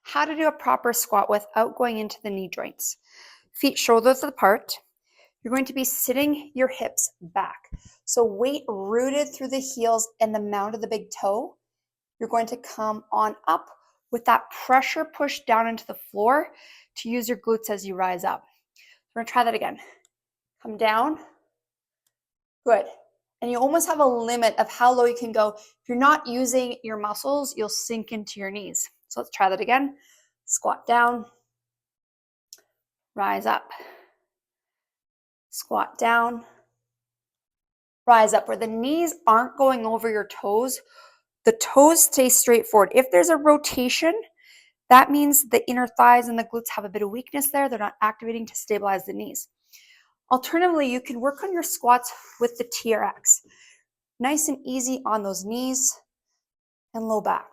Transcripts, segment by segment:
how to do a proper squat without going into the knee joints. Feet shoulders apart. You're going to be sitting your hips back. So weight rooted through the heels and the mound of the big toe. You're going to come on up with that pressure push down into the floor to use your glutes as you rise up. We're gonna try that again. Come down. Good. And you almost have a limit of how low you can go. If you're not using your muscles, you'll sink into your knees. So let's try that again. Squat down. Rise up. Squat down. Rise up. Where the knees aren't going over your toes, the toes stay straight forward. If there's a rotation, that means the inner thighs and the glutes have a bit of weakness there. They're not activating to stabilize the knees. Alternatively, you can work on your squats with the TRX. Nice and easy on those knees and low back.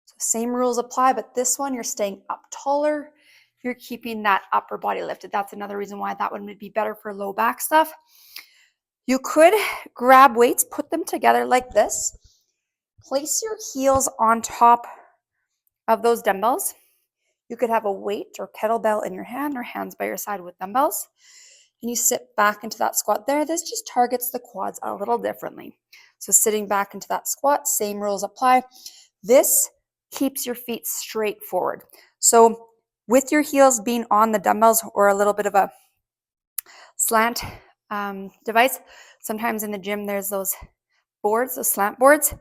So same rules apply, but this one you're staying up taller. You're keeping that upper body lifted. That's another reason why that one would be better for low back stuff. You could grab weights, put them together like this. Place your heels on top of those dumbbells. You could have a weight or kettlebell in your hand or hands by your side with dumbbells. And you sit back into that squat there. This just targets the quads a little differently. So sitting back into that squat, same rules apply. This keeps your feet straight forward. So with your heels being on the dumbbells or a little bit of a slant device, sometimes in the gym there's those boards, those slant boards,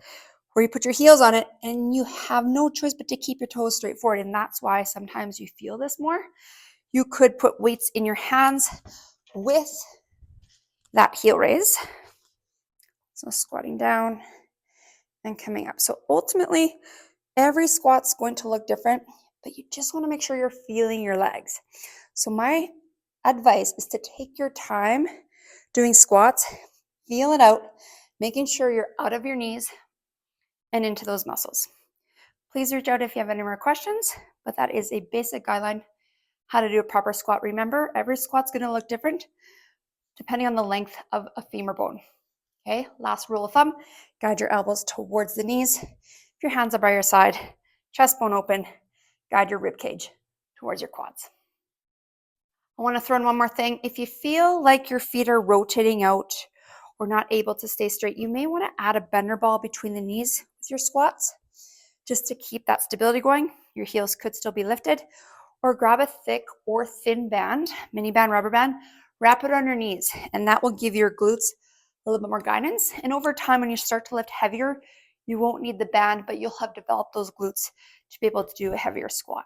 where you put your heels on it and you have no choice but to keep your toes straight forward. And that's why sometimes you feel this more. You could put weights in your hands with that heel raise. So squatting down and coming up. So ultimately, every squat's going to look different, but you just want to make sure you're feeling your legs. So my advice is to take your time doing squats, feel it out, making sure you're out of your knees and into those muscles. Please reach out if you have any more questions, but that is a basic guideline how to do a proper squat. Remember, every squat's going to look different depending on the length of a femur bone. Okay, last rule of thumb, guide your elbows towards the knees. If your hands are by your side, chest bone open, guide your rib cage towards your quads. I want to throw in one more thing. If you feel like your feet are rotating out or not able to stay straight, you may want to add a bender ball between the knees with your squats just to keep that stability going. Your heels could still be lifted, or grab a thick or thin band, mini band, rubber band, wrap it on your knees, and that will give your glutes a little bit more guidance. And over time, when you start to lift heavier, you won't need the band, but you'll have developed those glutes to be able to do a heavier squat.